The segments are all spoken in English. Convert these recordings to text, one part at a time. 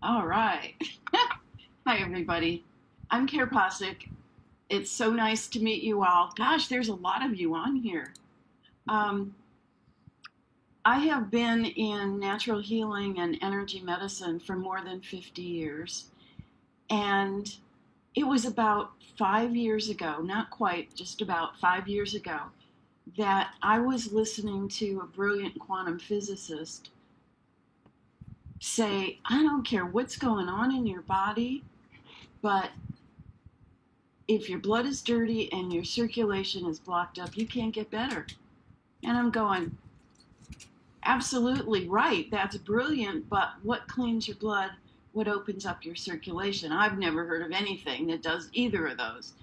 All right. Hi, everybody. I'm Care Posick. It's so nice to meet you all. Gosh, there's a lot of you on here. Um, I have been in natural healing and energy medicine for more than 50 years. And it was about 5 years ago, not quite, just about 5 years ago, that I was listening to a brilliant quantum physicist say, I don't care what's going on in your body, but if your blood is dirty and your circulation is blocked up, you can't get better. And I'm going, absolutely right. That's brilliant. But what cleans your blood? What opens up your circulation? I've never heard of anything that does either of those.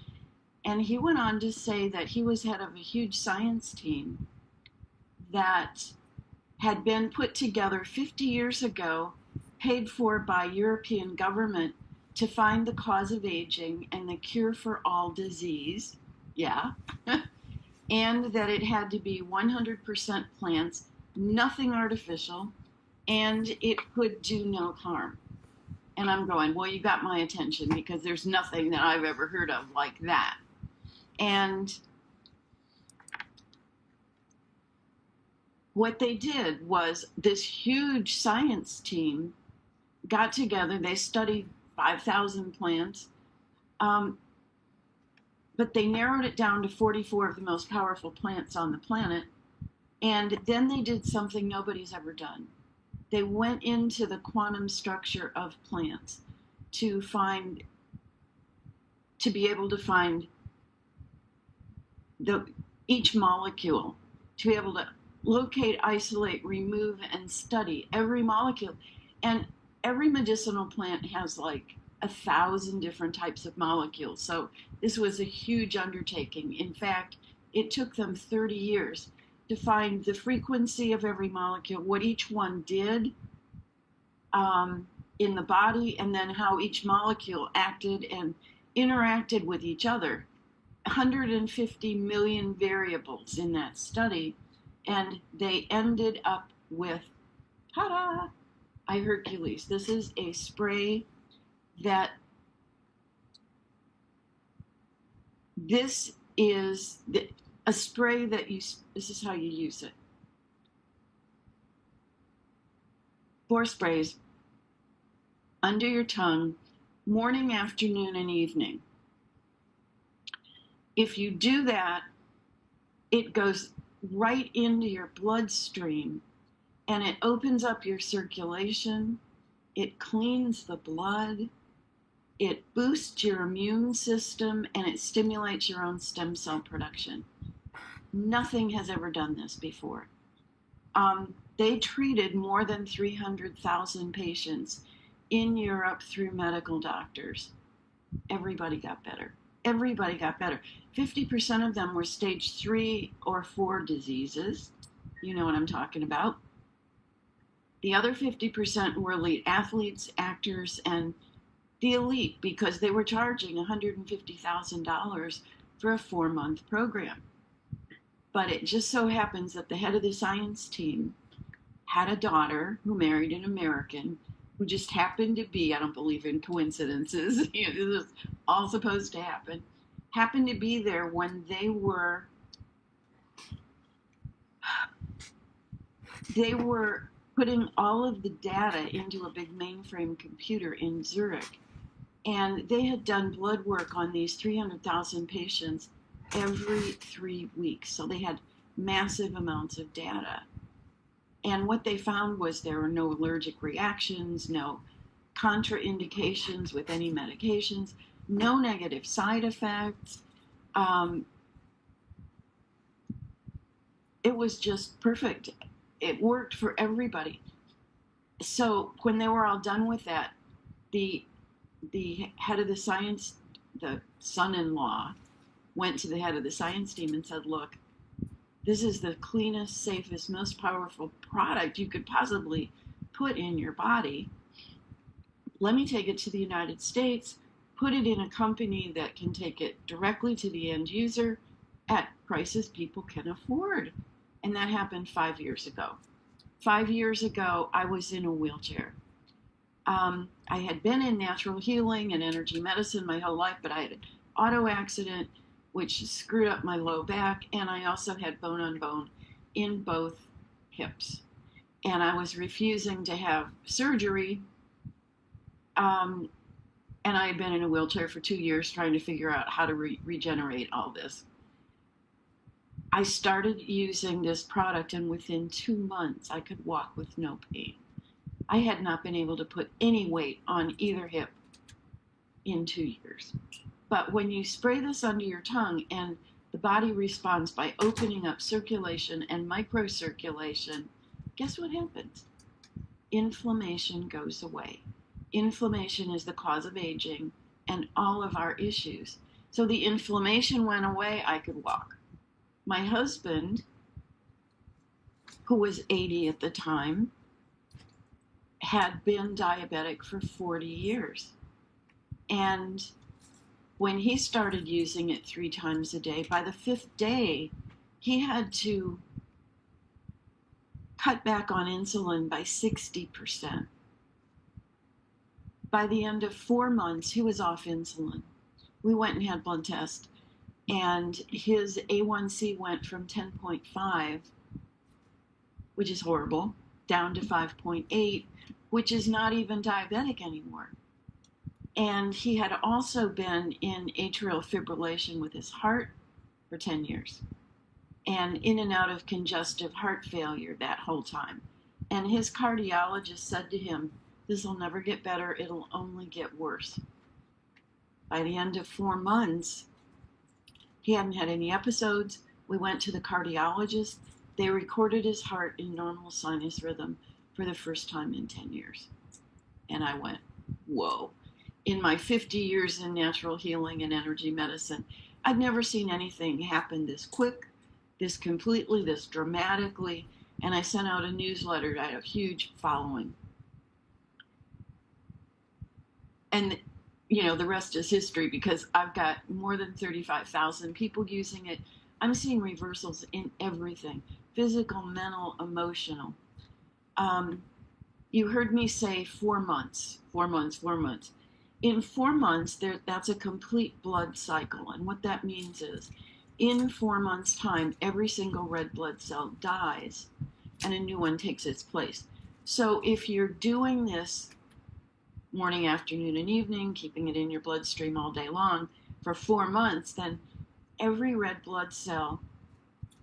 And he went on to say that he was head of a huge science team that had been put together 50 years ago, paid for by European government to find the cause of aging and the cure for all disease. Yeah. And that it had to be 100% plants, nothing artificial, and it could do no harm. And I'm going, well, you got my attention because there's nothing that I've ever heard of like that. And what they did was this huge science team got together. They studied 5,000 plants, but they narrowed it down to 44 of the most powerful plants on the planet. And then they did something nobody's ever done. They went into the quantum structure of plants to be able to find each molecule, to be able to locate, isolate, remove, and study every molecule. And every medicinal plant has like 1,000 different types of molecules. So this was a huge undertaking. In fact, it took them 30 years to find the frequency of every molecule, what each one did in the body, and then how each molecule acted and interacted with each other. 150 million variables in that study, and they ended up with, ta-da, Hercules. This is a spray that, this is a spray that this is how you use it. 4 sprays under your tongue, morning, afternoon, and evening. If you do that, it goes right into your bloodstream and it opens up your circulation. It cleans the blood. It boosts your immune system and it stimulates your own stem cell production. Nothing has ever done this before. They treated more than 300,000 patients in Europe through medical doctors. Everybody got better. Everybody got better. 50% of them were stage 3 or 4 diseases. You know what I'm talking about. The other 50% were elite athletes, actors, and the elite, because they were charging $150,000 for a 4-month program. But it just so happens that the head of the science team had a daughter who married an American who just happened to be, I don't believe in coincidences, this is all supposed to happen, happened to be there when they were putting all of the data into a big mainframe computer in Zurich. And they had done blood work on these 300,000 patients every 3 weeks. So they had massive amounts of data. And what they found was there were no allergic reactions, no contraindications with any medications, no negative side effects. It was just perfect. It worked for everybody. So when they were all done with that, the head of the science, the son-in-law, went to the head of the science team and said, look, this is the cleanest, safest, most powerful product you could possibly put in your body. Let me take it to the United States, put it in a company that can take it directly to the end user at prices people can afford. And that happened 5 years ago. 5 years ago, I was in a wheelchair. I had been in natural healing and energy medicine my whole life, but I had an auto accident which screwed up my low back, and I also had bone on bone in both hips. And I was refusing to have surgery, and I had been in a wheelchair for 2 years trying to figure out how to regenerate all this. I started using this product, and within 2 months, I could walk with no pain. I had not been able to put any weight on either hip in 2 years. But when you spray this under your tongue and the body responds by opening up circulation and microcirculation, guess what happens? Inflammation goes away. Inflammation is the cause of aging and all of our issues. So the inflammation went away, I could walk. My husband, who was 80 at the time, had been diabetic for 40 years. And when he started using it 3 times a day, by the 5th day, he had to cut back on insulin by 60%. By the end of 4 months, he was off insulin. We went and had blood tests, and his A1C went from 10.5, which is horrible, down to 5.8, which is not even diabetic anymore. And he had also been in atrial fibrillation with his heart for 10 years and in and out of congestive heart failure that whole time. And his cardiologist said to him, "This will never get better, it'll only get worse." By the end of 4 months, he hadn't had any episodes. We went to the cardiologist. They recorded his heart in normal sinus rhythm for the first time in 10 years. And I went, whoa. In my 50 years in natural healing and energy medicine, I'd never seen anything happen this quick, this completely, this dramatically. And I sent out a newsletter. I had a huge following. And, you know, the rest is history because I've got more than 35,000 people using it. I'm seeing reversals in everything, physical, mental, emotional. You heard me say 4 months, 4 months, 4 months. In 4 months, that's a complete blood cycle. And what that means is in 4 months' time, every single red blood cell dies and a new one takes its place. So if you're doing this morning, afternoon, and evening, keeping it in your bloodstream all day long for 4 months, then every red blood cell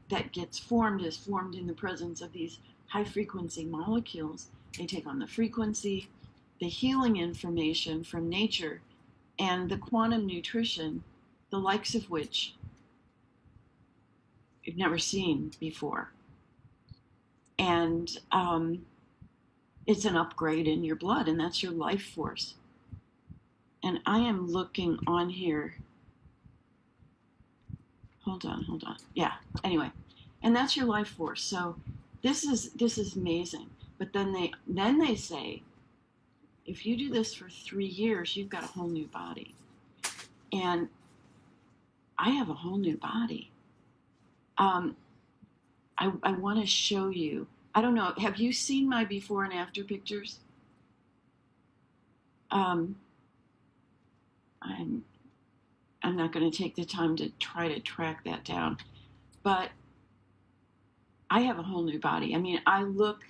that gets formed is formed in the presence of these high-frequency molecules. They take on the frequency, the healing information from nature, and the quantum nutrition, the likes of which you've never seen before. And it's an upgrade in your blood, and that's your life force. And I am looking on here. Hold on. Yeah, anyway. And that's your life force. So this is amazing. But then they say, if you do this for 3 years, you've got a whole new body. And I have a whole new body. I want to show you. I don't know. Have you seen my before and after pictures? I'm not going to take the time to try to track that down, but I have a whole new body. I mean, I look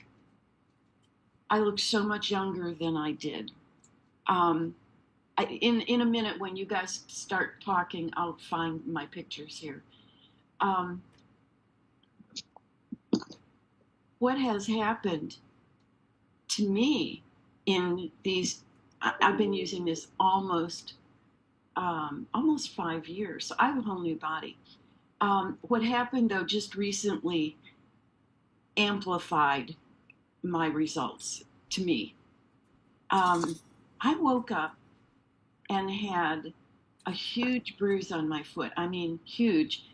so much younger than I did. In a minute, when you guys start talking, I'll find my pictures here. What has happened to me in these, I've been using this almost 5 years, so I have a whole new body. What happened, though, just recently amplified my results to me. I woke up and had a huge bruise on my foot. I mean, huge.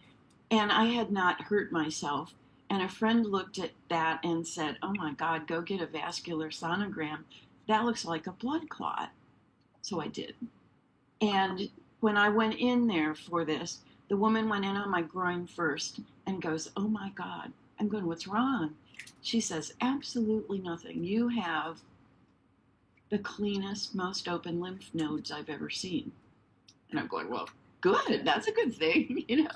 And I had not hurt myself. And a friend looked at that and said, "Oh my God, go get a vascular sonogram. That looks like a blood clot." So I did. And when I went in there for this, the woman went in on my groin first and goes, "Oh my God." I'm going, "What's wrong?" She says, "Absolutely nothing. You have the cleanest, most open lymph nodes I've ever seen. And I'm going, well, good, that's a good thing, you know.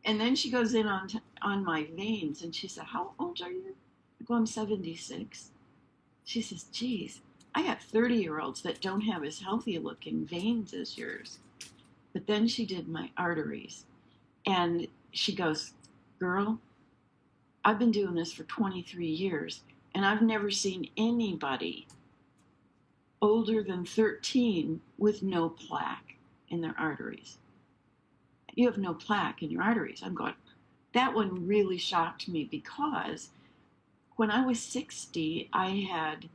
And then she goes in on my veins, and she said, how old are you? I go, I'm 76. She says, geez, I got 30-year-olds that don't have as healthy looking veins as yours. But then she did my arteries. And she goes, girl, I've been doing this for 23 years, and I've never seen anybody older than 13 with no plaque in their arteries. You have no plaque in your arteries. I'm going, that one really shocked me, because when I was 60, I had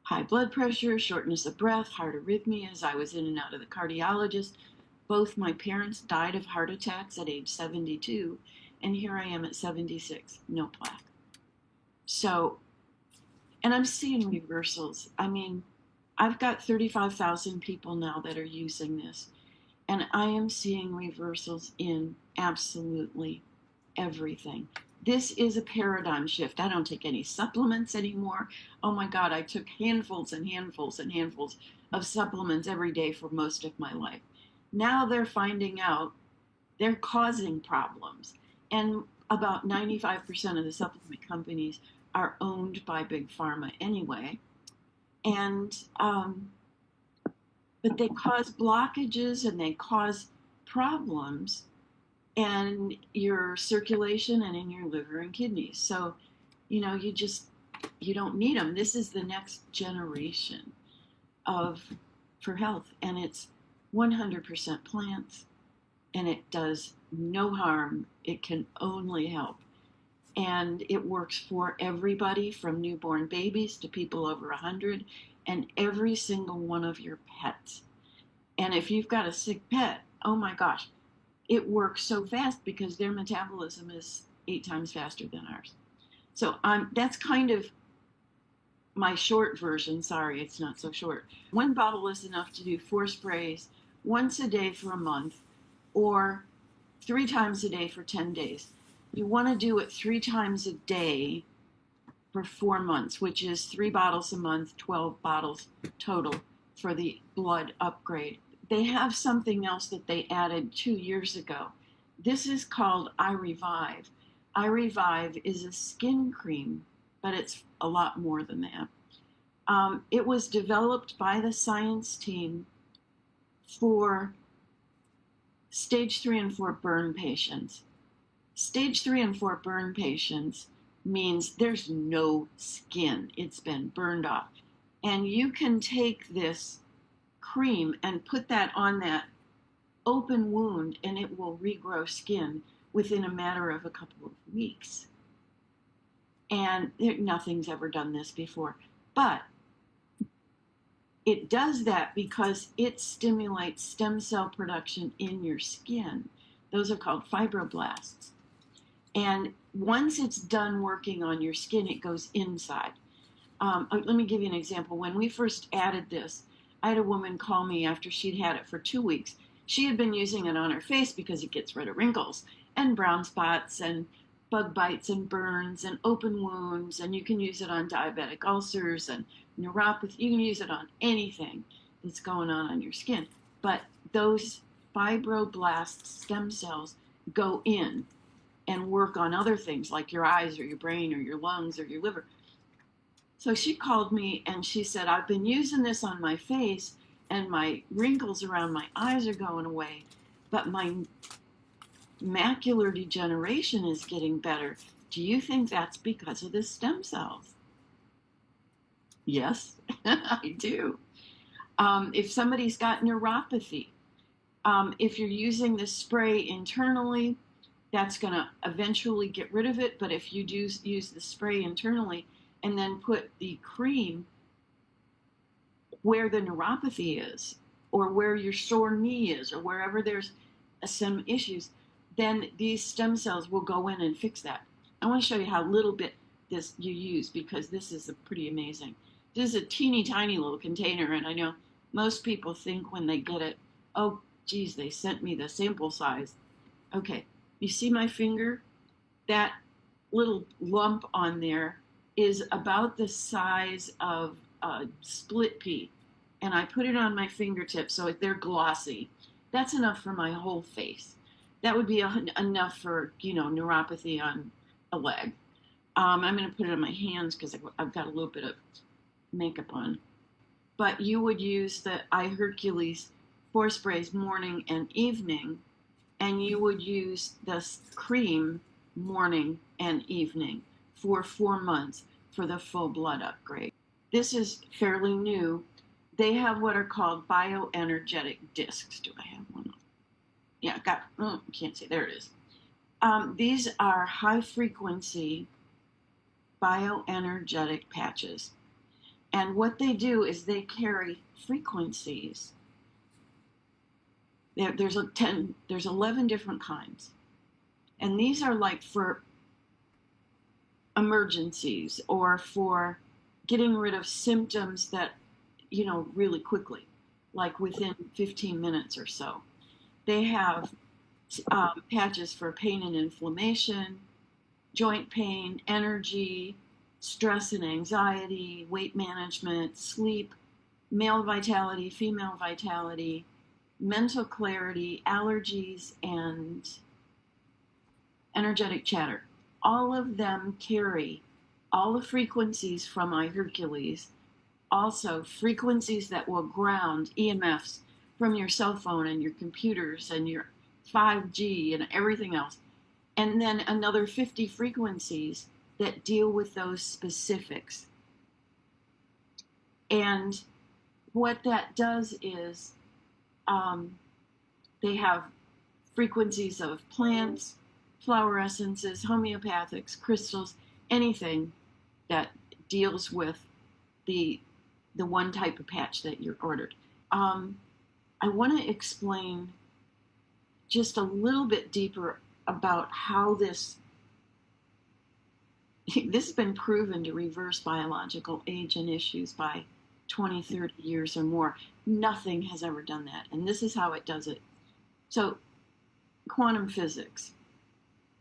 high blood pressure, shortness of breath, heart arrhythmias. I was in and out of the cardiologist. Both my parents died of heart attacks at age 72, and here I am at 76, no plaque. So, and I'm seeing reversals. I mean, I've got 35,000 people now that are using this, and I am seeing reversals in absolutely everything. This is a paradigm shift. I don't take any supplements anymore. Oh my God, I took handfuls and handfuls and handfuls of supplements every day for most of my life. Now they're finding out they're causing problems. And about 95% of the supplement companies are owned by Big Pharma anyway. And, but they cause blockages and they cause problems in your circulation and in your liver and kidneys. So, you know, you don't need them. This is the next generation for health, and it's 100% plants, and it does no harm. It can only help. And it works for everybody, from newborn babies to people over 100, and every single one of your pets. And if you've got a sick pet, oh my gosh, it works so fast because their metabolism is 8 times faster than ours. So that's kind of my short version. Sorry, it's not so short. 1 bottle is enough to do 4 sprays once a day for a month, or 3 times a day for 10 days. You want to do it 3 times a day for 4 months, which is 3 bottles a month, 12 bottles total for the blood upgrade. They have something else that they added 2 years ago. This is called iRevive. iRevive is a skin cream, but it's a lot more than that. It was developed by the science team for stage 3 and 4 burn patients. Stage 3 and 4 burn patients means there's no skin. It's been burned off. And you can take this cream and put that on that open wound, and it will regrow skin within a matter of a couple of weeks. And nothing's ever done this before. But it does that because it stimulates stem cell production in your skin. Those are called fibroblasts. And once it's done working on your skin, it goes inside. Let me give you an example. When we first added this, I had a woman call me after she'd had it for 2 weeks. She had been using it on her face because it gets rid of wrinkles and brown spots and bug bites and burns and open wounds, and you can use it on diabetic ulcers and neuropathy. You can use it on anything that's going on your skin. But those fibroblast stem cells go in and work on other things like your eyes or your brain or your lungs or your liver. So she called me and she said, I've been using this on my face and my wrinkles around my eyes are going away, but my macular degeneration is getting better. Do you think that's because of the stem cells? Yes, I do. If somebody's got neuropathy, if you're using this spray internally, that's going to eventually get rid of it. But if you do use the spray internally and then put the cream where the neuropathy is, or where your sore knee is, or wherever there's some issues, then these stem cells will go in and fix that. I want to show you how little bit this you use, because this is pretty amazing. This is a teeny tiny little container, and I know most people think when they get it, oh, geez, they sent me the sample size. Okay, you see my finger? That little lump on there is about the size of a split pea. And I put it on my fingertips so they're glossy. That's enough for my whole face. That would be enough for, neuropathy on a leg. I'm going to put it on my hands because I've got a little bit of makeup on. But you would use the iHercules 4 sprays morning and evening, and you would use this cream morning and evening for 4 months for the full blood upgrade. This is fairly new. They have what are called bioenergetic discs. Do I have one? Yeah, can't see. There it is. These are high frequency bioenergetic patches. And what they do is they carry frequencies. There's 11 different kinds. And these are like for emergencies or for getting rid of symptoms that, really quickly, like within 15 minutes or so. They have patches for pain and inflammation, joint pain, energy, stress and anxiety, weight management, sleep, male vitality, female vitality, mental clarity, allergies, and energetic chatter. All of them carry all the frequencies from iHercules, also frequencies that will ground EMFs from your cell phone and your computers and your 5G and everything else. And then another 50 frequencies that deal with those specifics. And what that does is they have frequencies of plants, flower essences, homeopathics, crystals, anything that deals with the one type of patch that you're ordered. I want to explain just a little bit deeper about how this has been proven to reverse biological age and issues by 20, 30 years or more. Nothing has ever done that. And this is how it does it. So, quantum physics.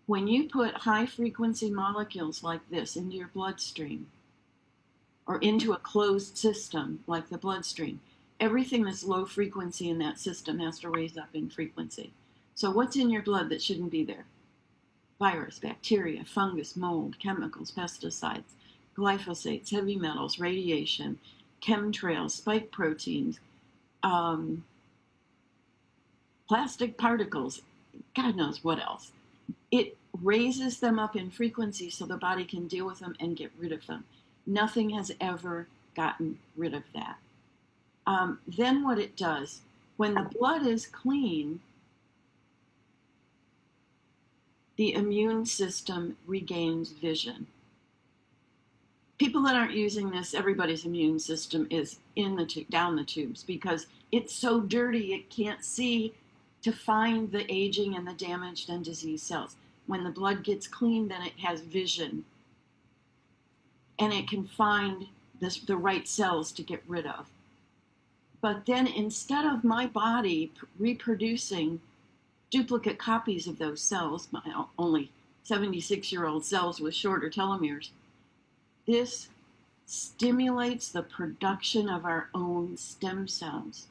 When you put high frequency molecules like this into your bloodstream, or into a closed system like the bloodstream, everything that's low frequency in that system has to raise up in frequency. So what's in your blood that shouldn't be there? Virus, bacteria, fungus, mold, chemicals, pesticides, glyphosates, heavy metals, radiation, chemtrails, spike proteins, plastic particles, God knows what else. It raises them up in frequency so the body can deal with them and get rid of them. Nothing has ever gotten rid of that. Then what it does, when the blood is clean, the immune system regains vision. People that aren't using this, everybody's immune system is down the tubes because it's so dirty it can't see to find the aging and the damaged and diseased cells. When the blood gets clean, then it has vision. And it can find the right cells to get rid of. But then instead of my body reproducing duplicate copies of those cells, only 76-year-old cells with shorter telomeres, this stimulates the production of our own stem cells.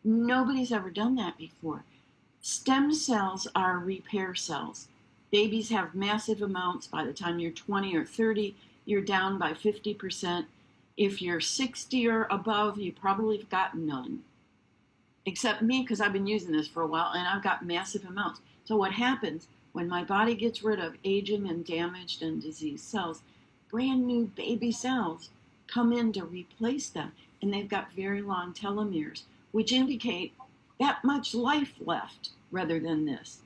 Nobody's ever done that before. Stem cells are repair cells. Babies have massive amounts. By the time you're 20 or 30, you're down by 50%. If you're 60 or above, you probably have got none. Except me, because I've been using this for a while, and I've got massive amounts. So what happens when my body gets rid of aging and damaged and diseased cells, brand new baby cells come in to replace them, and they've got very long telomeres, which indicate that much life left rather than this.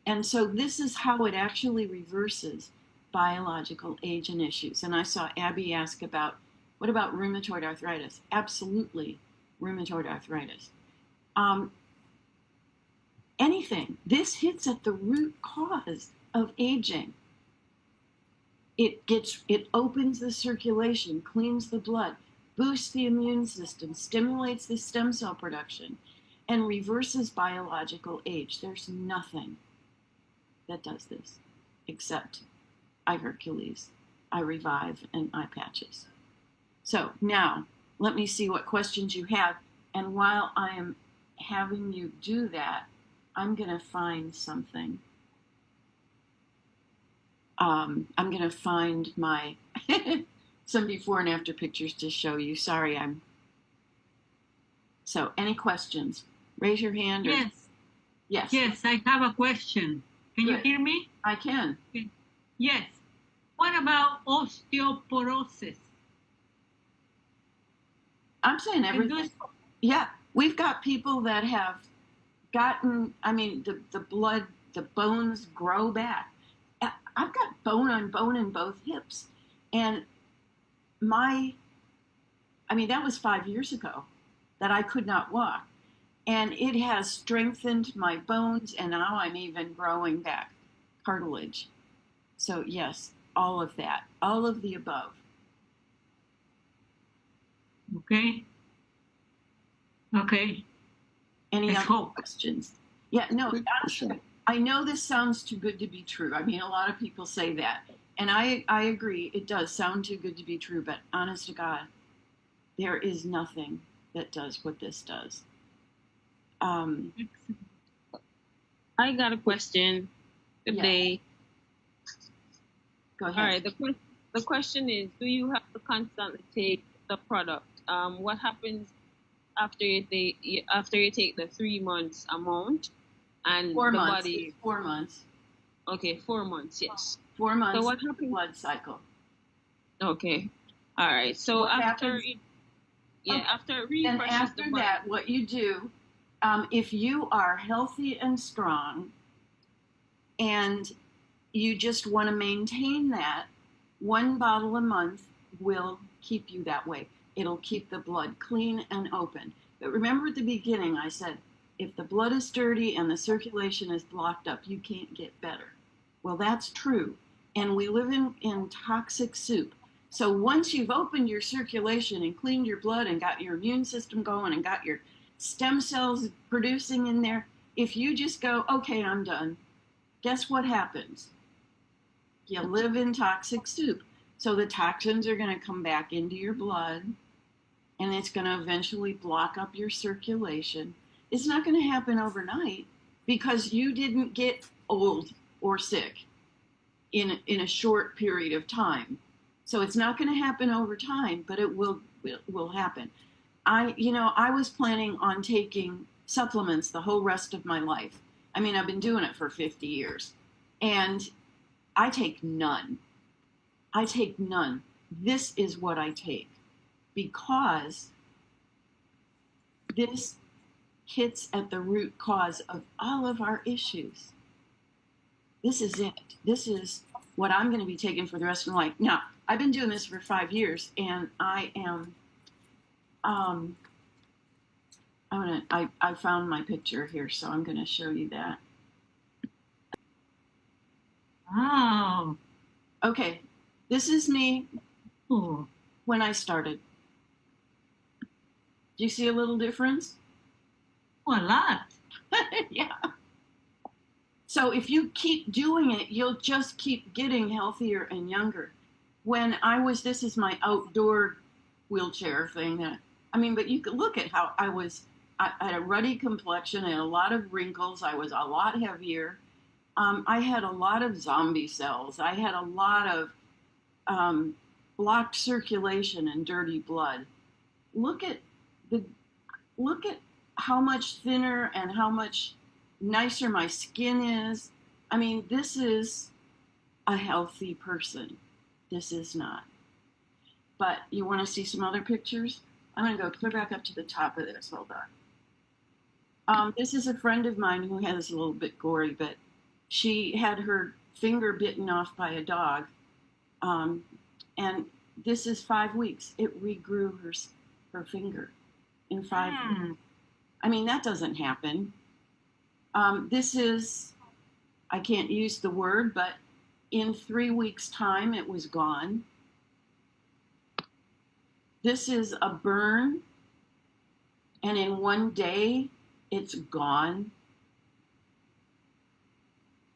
And so this is how it actually reverses biological age and issues. And I saw Abby ask about, what about rheumatoid arthritis? Absolutely, rheumatoid arthritis. Anything. This hits at the root cause of aging. It opens the circulation, cleans the blood, boosts the immune system, stimulates the stem cell production, and reverses biological age. There's nothing that does this except iHercules, eye revive, and eye patches. So now, let me see what questions you have. And while I am having you do that, I'm going to find something. I'm going to find my some before and after pictures to show you. Sorry, So, any questions? Raise your hand. Yes. Yes. Yes, I have a question. Can you hear me? I can. Yes. What about osteoporosis? I'm saying everything. Yeah, we've got people that have gotten, the blood, the bones grow back. I've got bone on bone in both hips. And that was 5 years ago that I could not walk. And it has strengthened my bones, and now I'm even growing back cartilage. So yes, all of that, all of the above. Okay. Any other questions? Yeah, no, honestly, I know this sounds too good to be true. A lot of people say that. And I agree, it does sound too good to be true, but honest to God, there is nothing that does what this does. I got a question today. Yeah. Go ahead. All right. The question is, do you have to constantly take the product? What happens after you take the 3 months amount and 4 the months. body? 4 months. Okay, 4 months. Yes. 4 months. So what happens? Blood cycle. Okay. All right. So what after happens? After it refreshes and after the body. that, what you do, if you are healthy and strong, and you just want to maintain that, 1 bottle a month will keep you that way. It'll keep the blood clean and open. But remember at the beginning, I said, if the blood is dirty and the circulation is blocked up, you can't get better. Well, that's true. And we live in toxic soup. So once you've opened your circulation and cleaned your blood and got your immune system going and got your stem cells producing in there, if you just go, okay, I'm done, guess what happens? You live in toxic soup. So the toxins are going to come back into your blood, and it's going to eventually block up your circulation. It's not going to happen overnight because you didn't get old or sick in a short period of time. So it's not going to happen over time, but it will happen. I was planning on taking supplements the whole rest of my life. I've been doing it for 50 years, and I take none. This is what I take, because this hits at the root cause of all of our issues. This is it. This is what I'm going to be taking for the rest of my life. Now, I've been doing this for 5 years, and I am, I found my picture here, so I'm going to show you that. Wow. Okay, this is me when I started. Do you see a little difference? Oh, a lot. Yeah. So if you keep doing it, you'll just keep getting healthier and younger. When this is my outdoor wheelchair thing. But you could look at how I had a ruddy complexion, I had a lot of wrinkles, I was a lot heavier. I had a lot of zombie cells. I had a lot of blocked circulation and dirty blood. Look at how much thinner and how much nicer my skin is. This is a healthy person. This is not. But you want to see some other pictures? I'm going to go clear back up to the top of this. Hold on. This is a friend of mine who has a little bit gory, but she had her finger bitten off by a dog. And this is 5 weeks. It regrew her finger in 5 weeks. That doesn't happen. This is, I can't use the word, but in 3 weeks' time, it was gone. This is a burn, and in 1 day, it's gone.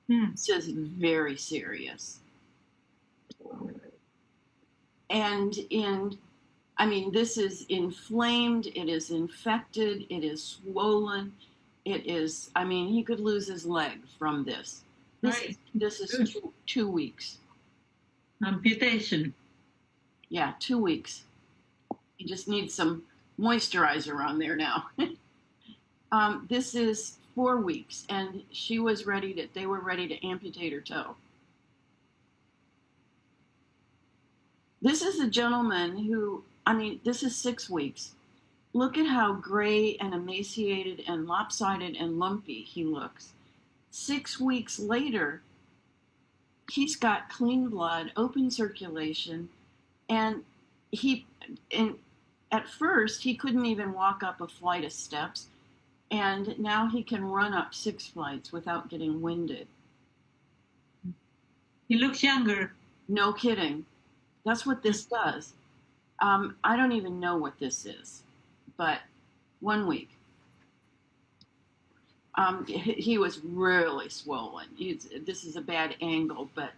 This is very serious. this is inflamed, it is infected, it is swollen, it is, he could lose his leg from this. This is 2 weeks. Amputation. Yeah, 2 weeks. He just needs some moisturizer on there now. This is 4 weeks, and they were ready to amputate her toe. This is a gentleman who, this is 6 weeks. Look at how gray and emaciated and lopsided and lumpy he looks. 6 weeks later, he's got clean blood, open circulation, and at first he couldn't even walk up a flight of steps, and now he can run up 6 flights without getting winded. He looks younger. No kidding. That's what this does. I don't even know what this is, but 1 week. He was really swollen. This is a bad angle, but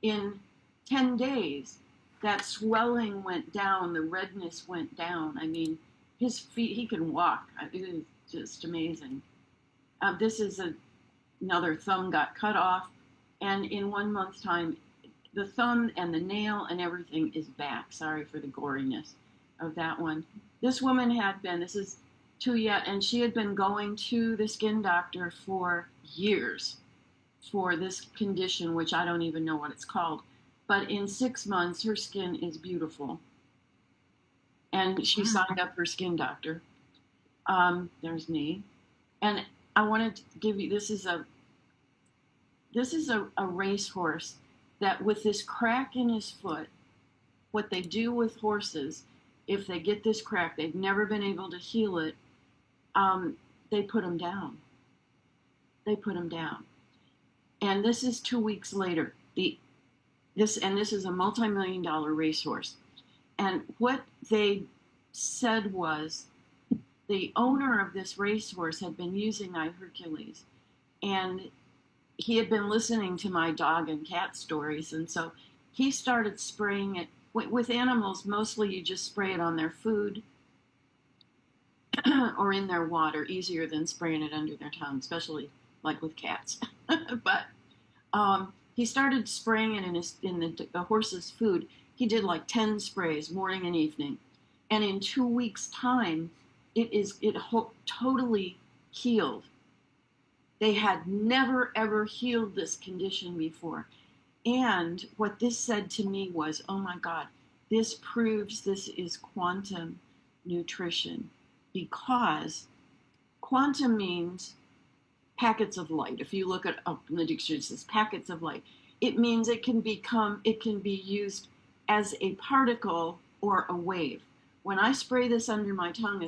in 10 days, that swelling went down, the redness went down. His feet, he can walk. It is just amazing. This is another thumb got cut off, and in 1 month's time, the thumb and the nail and everything is back. Sorry for the goriness of that one. This woman this is 2 yet, and she had been going to the skin doctor for years for this condition, which I don't even know what it's called. But in 6 months, her skin is beautiful. And she signed up her skin doctor. There's me. And I wanted to give you, this is a racehorse that with this crack in his foot, what they do with horses, if they get this crack, they've never been able to heal it, they put him down. And this is 2 weeks later. This is a multi-million-dollar racehorse. And what they said was the owner of this racehorse had been using iHercules, and he had been listening to my dog and cat stories, and so he started spraying it. With animals, mostly you just spray it on their food or in their water, easier than spraying it under their tongue, especially like with cats. But he started spraying it in the horse's food. He did like 10 sprays, morning and evening. And in 2 weeks' time, it totally healed. They had never, ever healed this condition before. And what this said to me was, oh my God, this proves this is quantum nutrition, because quantum means packets of light. If you look it up in the dictionary, it says packets of light. It means it can be used as a particle or a wave. When I spray this under my tongue,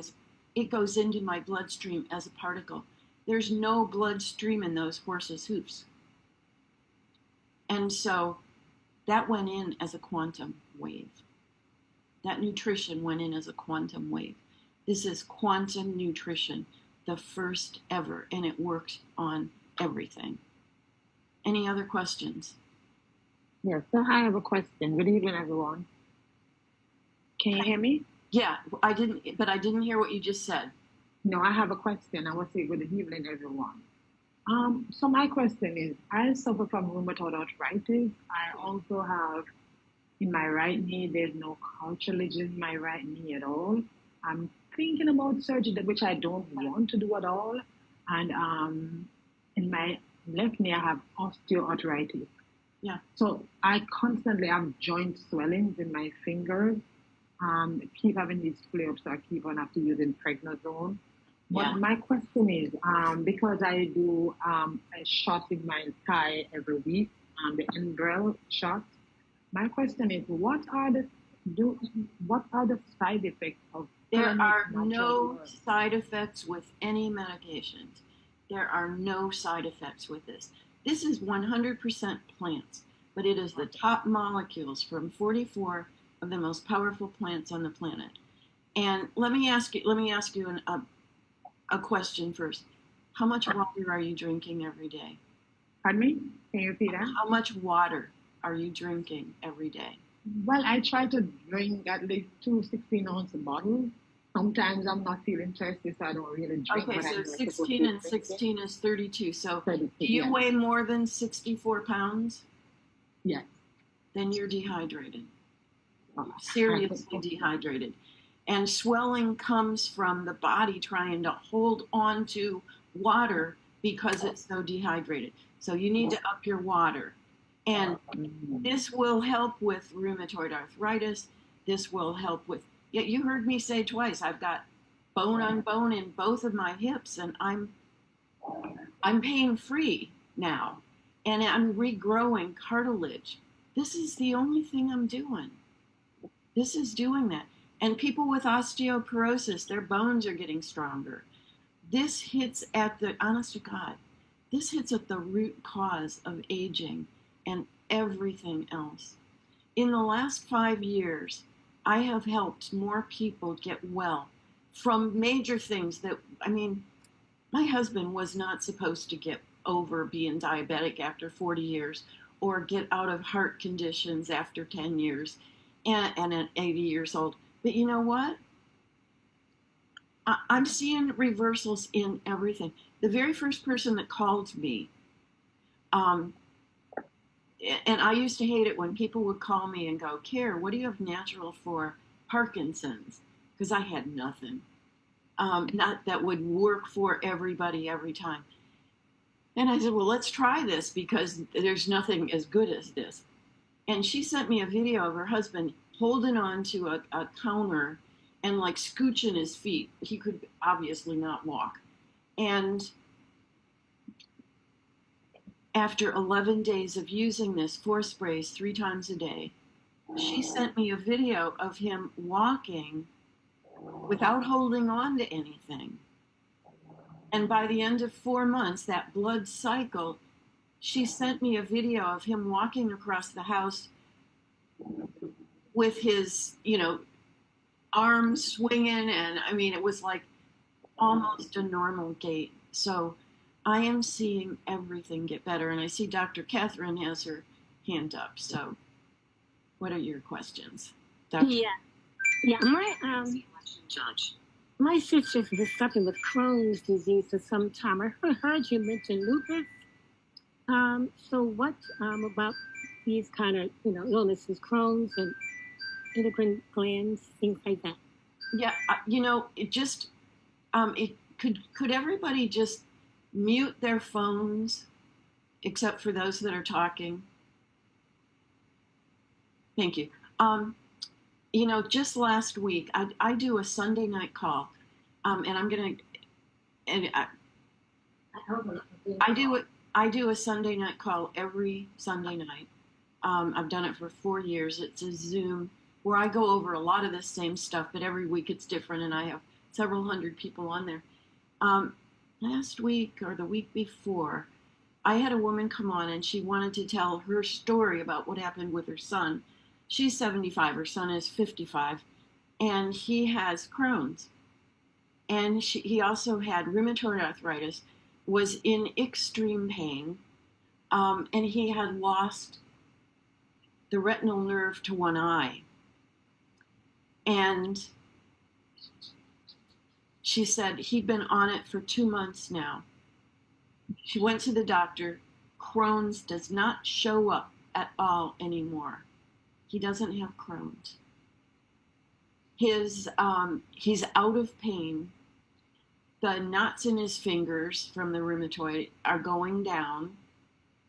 it goes into my bloodstream as a particle. There's no bloodstream in those horses' hoofs. And so that went in as a quantum wave. That nutrition went in as a quantum wave. This is quantum nutrition, the first ever, and it works on everything. Any other questions? Yes, so I have a question. Good evening, everyone. Can you hear me? Yeah, I didn't hear what you just said. No, I have a question. I will say good evening, everyone. So my question is, I suffer from rheumatoid arthritis. I also have, in my right knee, there's no cartilage in my right knee at all. I'm thinking about surgery, which I don't want to do at all. And in my left knee, I have osteoarthritis. Yeah. So I constantly have joint swellings in my fingers. Keep having these flare-ups, so I keep on after using prednisone. But my question is, because I do a shot in my thigh every week, the Enbrel shot. My question is, what are the side effects of? There are no side effects with any medications. There are no side effects with this. This is 100% plants, but it is the top molecules from 44 of the most powerful plants on the planet. And let me ask you a question first. How much water are you drinking every day? Pardon me? Can you repeat that? How much water are you drinking every day? Well, I try to drink at least 2 16-ounce bottles. Sometimes I'm not feeling thirsty, so I don't really drink. Okay, but I so know I'm supposed 16 to and drink it. 16 is 32. So 32, do you yeah. weigh more than 64 pounds? Yes. Then you're dehydrated. Oh, Seriously dehydrated. And swelling comes from the body trying to hold on to water because it's so dehydrated. So you need to up your water. And this will help with rheumatoid arthritis. This will help with, yeah, you heard me say twice, I've got bone on bone in both of my hips, and I'm pain free now. And I'm regrowing cartilage. This is the only thing I'm doing. This is doing that. And people with osteoporosis, their bones are getting stronger. This hits at the, honest to God, this hits at the root cause of aging and everything else. In the last 5 years, I have helped more people get well from major things that, I mean, my husband was not supposed to get over being diabetic after 40 years or get out of heart conditions after 10 years and at 80 years old. But you know what? I'm seeing reversals in everything. The very first person that called me, and I used to hate it when people would call me and go, Care, what do you have natural for Parkinson's? Because I had nothing. Not that would work for everybody every time. And I said, well, let's try this because there's nothing as good as this. And she sent me a video of her husband holding on to a counter and like scooching his feet. He could obviously not walk. And after 11 days of using this, 4 sprays 3 times a day, she sent me a video of him walking without holding on to anything. And by the end of 4 months, that blood cycle, she sent me a video of him walking across the house with his, arms swinging. And I mean, it was like almost a normal gait. So I am seeing everything get better. And I see Dr. Catherine has her hand up. So what are your questions? Dr. Yeah. My sister's been suffering with Crohn's disease for some time. I heard you mention lupus. So what about these kind of illnesses, Crohn's and endocrine glands, things like that? Yeah, it just it could everybody just mute their phones except for those that are talking? Thank you. Just last week, I do a Sunday night call, and I'm gonna, and I do a Sunday night call every Sunday night. I've done it for 4 years. It's a Zoom where I go over a lot of this same stuff, but every week it's different, and I have several hundred people on there. Last week or the week before, I had a woman come on, and she wanted to tell her story about what happened with her son. She's 75, her son is 55, and he has Crohn's. And he also had rheumatoid arthritis, was in extreme pain, and he had lost the retinal nerve to one eye. And she said he'd been on it for 2 months now. She went to the doctor. Crohn's does not show up at all anymore. He doesn't have Crohn's. He's out of pain. The knots in his fingers from the rheumatoid are going down,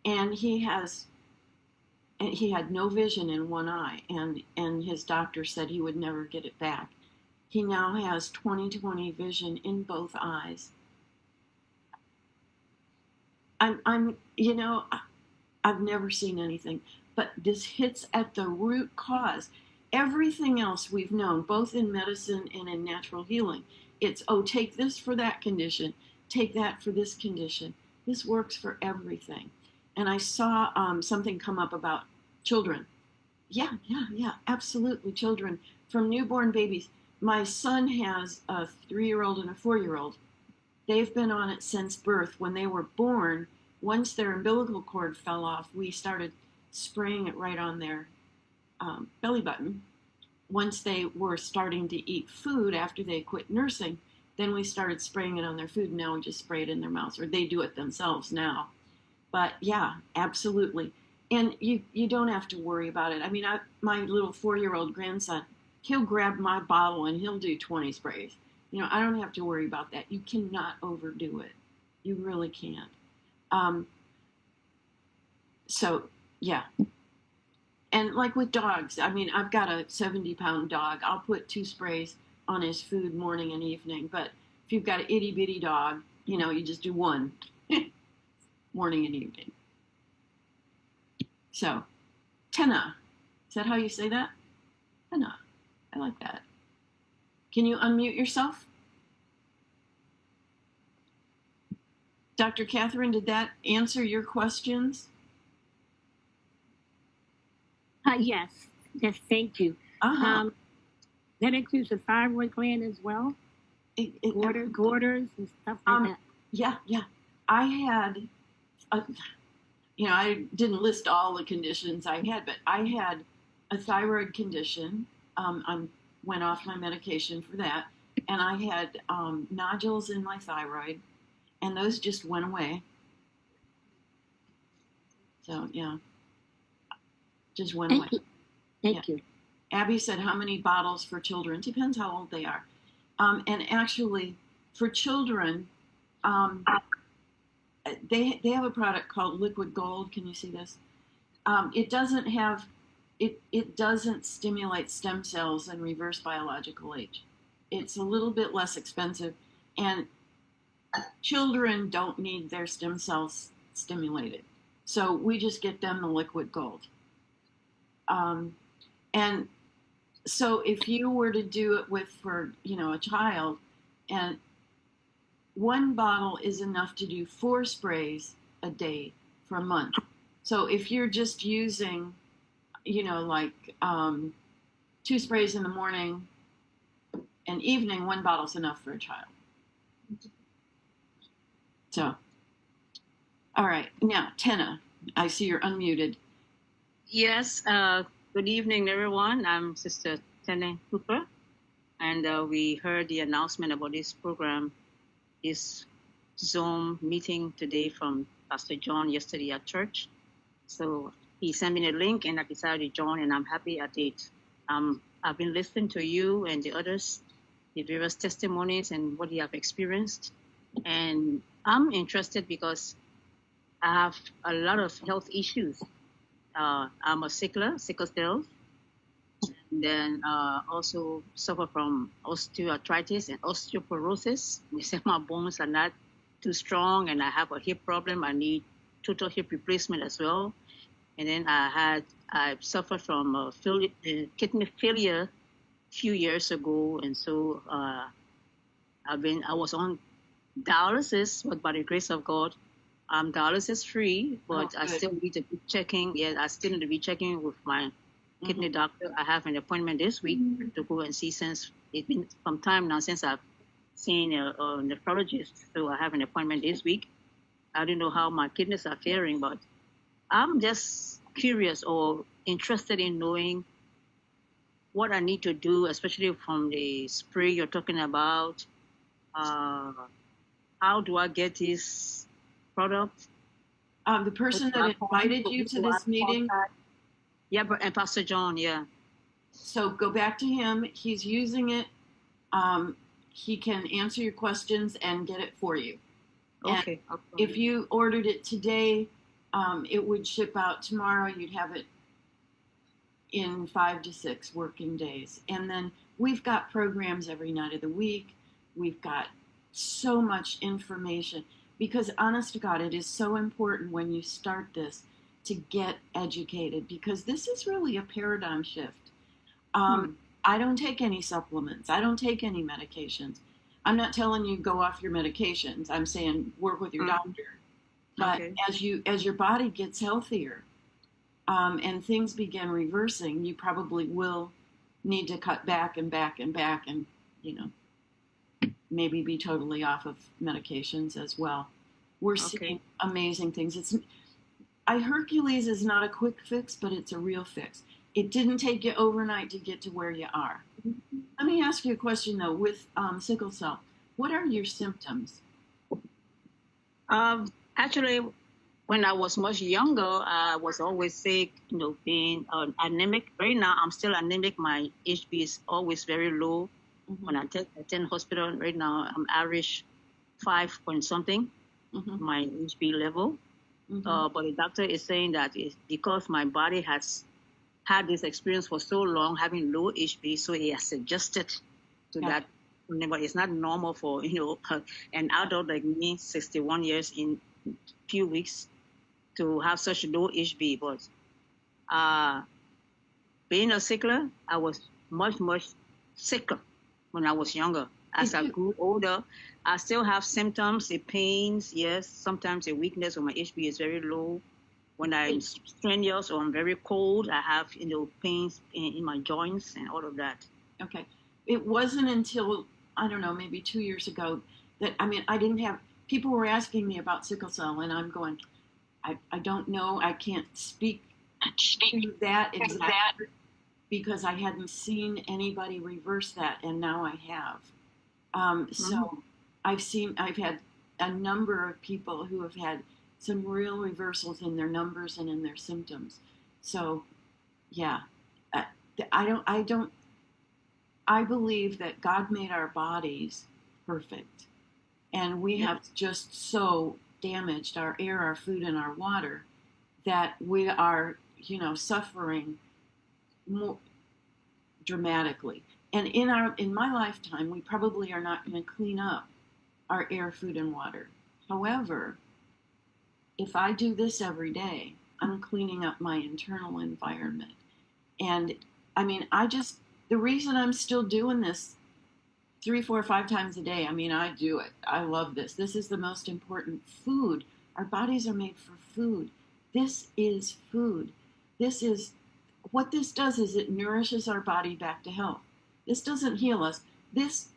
and he had no vision in one eye, and his doctor said he would never get it back. He now has 20/20 vision in both eyes. I've never seen anything, but this hits at the root cause. Everything else we've known, both in medicine and in natural healing, it's, take this for that condition, take that for this condition. This works for everything. And I saw something come up about children. Yeah, absolutely, children. From newborn babies. My son has a 3-year-old and a 4-year-old. They've been on it since birth. When they were born, once their umbilical cord fell off, we started spraying it right on there. belly button. Once they were starting to eat food after they quit nursing, then we started spraying it on their food. Now we just spray it in their mouths, or they do it themselves now. But yeah, absolutely. And you don't have to worry about it. I mean, my little 4-year-old grandson, he'll grab my bottle and he'll do 20 sprays. I don't have to worry about that. You cannot overdo it. You really can't. So, yeah. And like with dogs, I mean, I've got a 70-pound dog. I'll put 2 sprays on his food morning and evening. But if you've got an itty-bitty dog, you just do 1 morning and evening. So, Tenna. Is that how you say that? Tenna. I like that. Can you unmute yourself? Dr. Catherine, did that answer your questions? Yes, thank you. That includes the thyroid gland as well? Goiters and stuff like that? Yeah. I had, I didn't list all the conditions I had, but I had a thyroid condition. I went off my medication for that. And I had nodules in my thyroid, and those just went away. So, yeah. Just went away. Thank you. Abby said, how many bottles for children? Depends how old they are. And actually, for children, they have a product called Liquid Gold. Can you see this? It doesn't have, it doesn't stimulate stem cells and reverse biological age. It's a little bit less expensive, and children don't need their stem cells stimulated. So we just get them the Liquid Gold. And so if you were to do it for a child, and 1 bottle is enough to do 4 sprays a day for a month. So if you're just using, 2 sprays in the morning and evening, 1 bottle's enough for a child. So, all right. Now, Tenna, I see you're unmuted. Yes, good evening, everyone. I'm Sister Tenna Cooper, and we heard the announcement about this program, this Zoom meeting today from Pastor John yesterday at church. So he sent me a link, and I decided to join, and I'm happy at it. I've been listening to you and the others, the various testimonies and what you have experienced, and I'm interested because I have a lot of health issues. I'm a sickle cell, and then also suffer from osteoarthritis and osteoporosis. They say my bones are not too strong, and I have a hip problem. I need total hip replacement as well. And then I suffered from kidney failure a few years ago, and so I was on dialysis, but by the grace of God, I'm dialysis free, but I still need to be checking. Yeah, I still need to be checking with my kidney doctor. I have an appointment this week to go and see, since it's been some time now since I've seen a nephrologist. So I have an appointment this week. I don't know how my kidneys are faring, but I'm just curious or interested in knowing what I need to do, especially from the spray you're talking about. How do I get this product? The person that invited you to this meeting? Yeah, and Pastor John, yeah. So go back to him. He's using it. He can answer your questions and get it for you. Okay. If you ordered it today, it would ship out tomorrow. You'd have it in 5 to 6 working days. And then we've got programs every night of the week. We've got so much information, because honest to God, it is so important when you start this to get educated, because this is really a paradigm shift. I don't take any supplements. I don't take any medications. I'm not telling you go off your medications. I'm saying work with your doctor. But as your body gets healthier, and things begin reversing, you probably will need to cut back and back and back, and maybe be totally off of medications as well. We're seeing amazing things. Hercules is not a quick fix, but it's a real fix. It didn't take you overnight to get to where you are. Let me ask you a question though. With sickle cell, what are your symptoms? Actually, when I was much younger, I was always sick, being anemic. Right now, I'm still anemic. My HB is always very low. When I attend hospital, right now, I'm average 5 point something, my HB level. But the doctor is saying that it's because my body has had this experience for so long, having low HB, so it has adjusted to that. But it's not normal for, an adult like me, 61 years in a few weeks, to have such low HB. But being a sickler, I was much, much sicker when I was younger. As I grew older, I still have symptoms, the pains, yes, sometimes the weakness when my HB is very low. When I'm strenuous or I'm very cold, I have, pains in my joints and all of that. Okay. It wasn't until, I don't know, maybe 2 years ago that, I didn't have, people were asking me about sickle cell, and I'm going, I don't know, I can't speak to that exactly because I hadn't seen anybody reverse that, and now I have. So I've had a number of people who have had some real reversals in their numbers and in their symptoms. So, yeah, I believe that God made our bodies perfect, and we have just so damaged our air, our food, and our water that we are, suffering more dramatically. And in my lifetime, we probably are not going to clean up our air, food, and water. However, if I do this every day, I'm cleaning up my internal environment. And the reason I'm still doing this 3, 4, 5 times a day, I do it. I love this. This is the most important food. Our bodies are made for food. This is food. What this does is it nourishes our body back to health. This doesn't heal us. This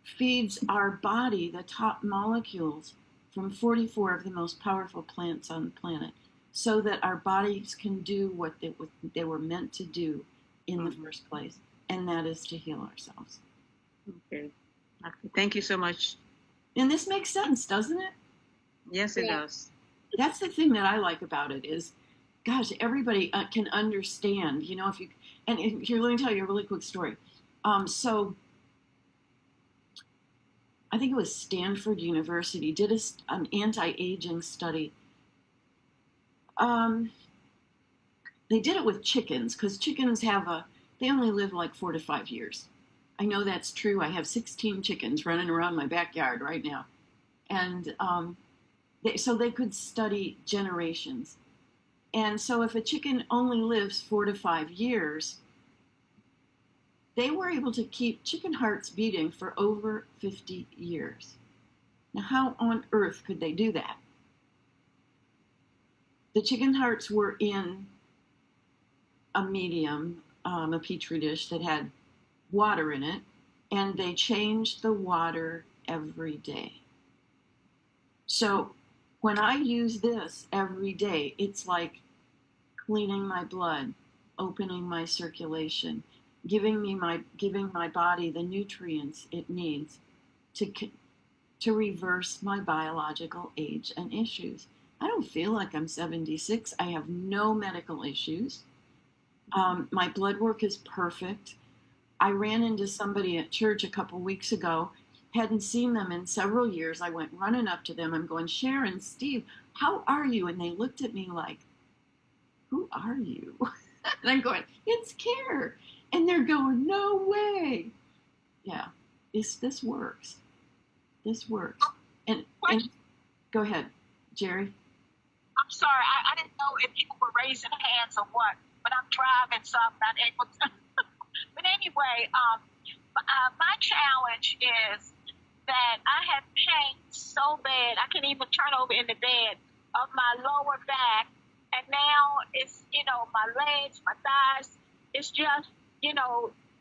feeds our body the top molecules from 44 of the most powerful plants on the planet so that our bodies can do what they were meant to do in the first place, and that is to heal ourselves. Okay. Thank you so much. And this makes sense, doesn't it? Yes, it does. That's the thing that I like about it is, gosh, everybody can understand, if you, and here, let me tell you a really quick story. So I think it was Stanford University did an anti-aging study. They did it with chickens because chickens they only live like 4 to 5 years. I know that's true. I have 16 chickens running around my backyard right now. And so they could study generations. And so if a chicken only lives 4 to 5 years, they were able to keep chicken hearts beating for over 50 years. Now, how on earth could they do that? The chicken hearts were in a medium, a petri dish that had water in it, and they changed the water every day. So when I use this every day, it's like cleaning my blood, opening my circulation, giving my body the nutrients it needs to reverse my biological age and issues. I don't feel like I'm 76. I have no medical issues. My blood work is perfect. I ran into somebody at church a couple weeks ago, hadn't seen them in several years. I went running up to them. I'm going, Sharon, Steve, how are you? And they looked at me like, who are you? And I'm going, it's Care. And they're going, no way. Yeah, this works. This works. And go ahead, Jerry. I'm sorry, I didn't know if people were raising hands or what, but I'm driving, so I'm not able to. But anyway, my challenge is that I have pain so bad, I can't even turn over in the bed of my lower back. And now it's, my legs, my thighs, it's just,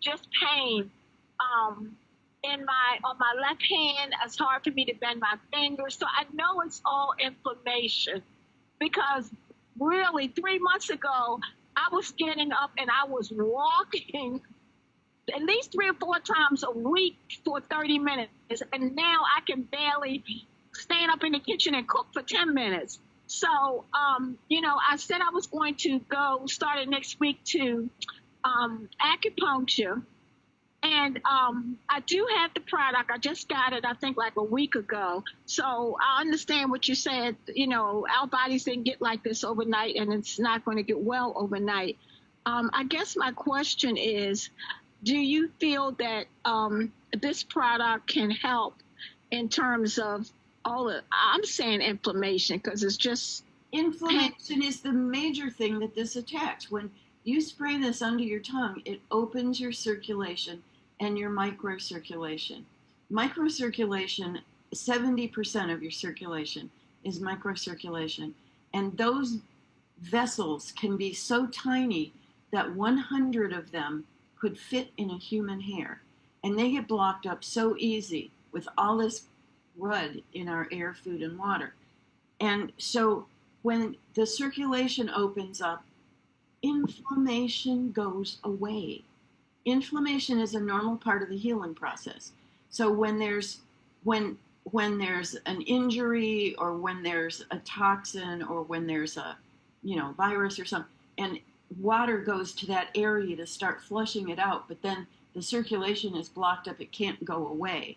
just pain. On my left hand, it's hard for me to bend my fingers. So I know it's all inflammation because really 3 months ago, I I was getting up and I was walking at least 3 or 4 times a week for 30 minutes. And now I can barely stand up in the kitchen and cook for 10 minutes. So, you know, I said I was going to go starting next week to acupuncture. And I do have the product. I just got it, I think, like a week ago. So I understand what you said. You know, our bodies didn't get like this overnight, and it's not going to get well overnight. I guess my question is, do you feel that this product can help in terms of all the, I'm saying inflammation, because it's just... Inflammation is the major thing that this attacks. When you spray this under your tongue, it opens your circulation and your microcirculation. Microcirculation, 70% of your circulation is microcirculation. And those vessels can be so tiny that 100 of them could fit in a human hair. And they get blocked up so easy with all this crud in our air, food, and water. And so when the circulation opens up, inflammation goes away. Inflammation is a normal part of the healing process. So when there's an injury, or when there's a toxin, or when there's a virus or something, and water goes to that area to start flushing it out, but then the circulation is blocked up, it can't go away.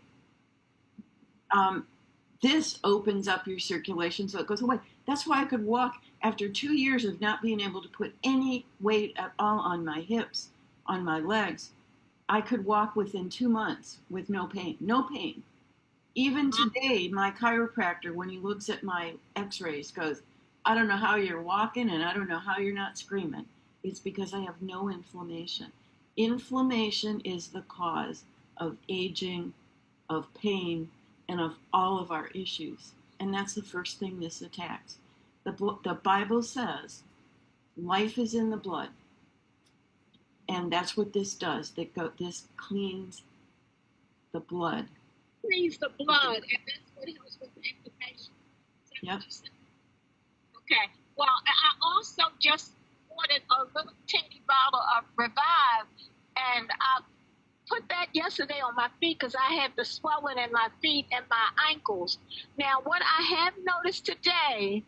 This opens up your circulation so it goes away. That's why I could walk after 2 years of not being able to put any weight at all on my hips, on my legs. I could walk within 2 months with no pain. No pain. Even today, my chiropractor, when he looks at my x-rays, goes, I don't know how you're walking, and I don't know how you're not screaming. It's because I have no inflammation. Inflammation is the cause of aging, of pain, and of all of our issues. And that's the first thing this attacks. The Bible says life is in the blood. And that's what this does. This cleans the blood. Cleans the blood, and that's what helps with the inflammation. Yep. Okay. Well, I also just ordered a little teeny bottle of Revive, and I put that yesterday on my feet because I had the swelling in my feet and my ankles. Now, what I have noticed today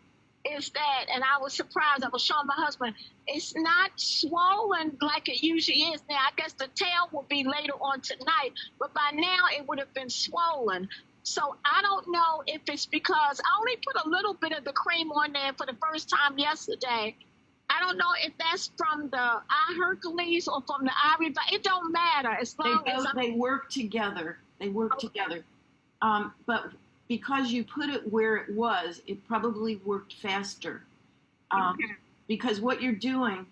is that, and I was surprised, I was showing my husband, it's not swollen like it usually is. Now, I guess the tail will be later on tonight, but by now it would have been swollen. So I don't know if it's because I only put a little bit of the cream on there for the first time yesterday. I don't know if that's from the eye Hercules or from the eye Revive. It don't matter as long as they work together. They work together. But because you put it where it was, it probably worked faster. Because what you're doing,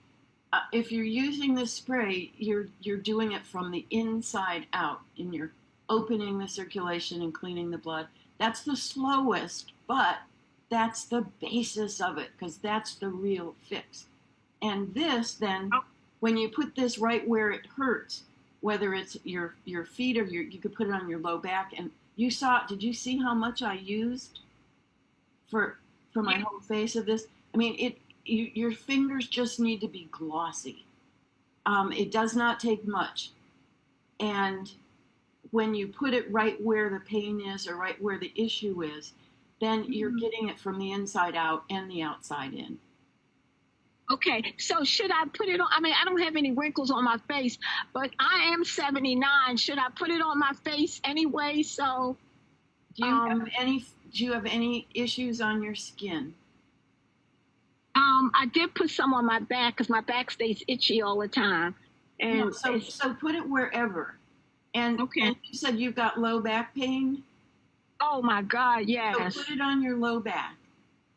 if you're using this spray, you're doing it from the inside out, and you're opening the circulation and cleaning the blood. That's the slowest, but that's the basis of it, because that's the real fix. And this then, when you put this right where it hurts, whether it's your feet or you could put it on your low back, and did you see how much I used for my whole face of this? I mean, your fingers just need to be glossy. It does not take much. And when you put it right where the pain is, or right where the issue is, then you're getting it from the inside out and the outside in. Okay, so should I put it on? I mean, I don't have any wrinkles on my face, but I am 79. Should I put it on my face anyway? So, do you have any issues on your skin? I did put some on my back because my back stays itchy all the time. And so put it wherever. And, and you said you've got low back pain? Oh my God, yes. So put it on your low back.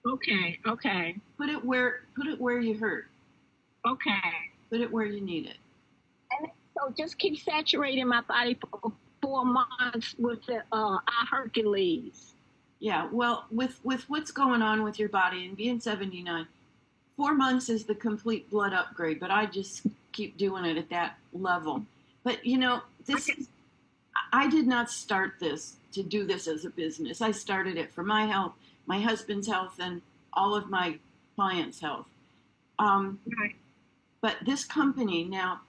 Okay. Put it where you hurt. Okay. Put it where you need it. And so just keep saturating my body for 4 months with the eye Hercules. Yeah, well, with what's going on with your body and being 79, 4 months is the complete blood upgrade, but I just keep doing it at that level. But I did not start this to do this as a business. I started it for my health, my husband's health, and all of my clients' health. Right. But this company now,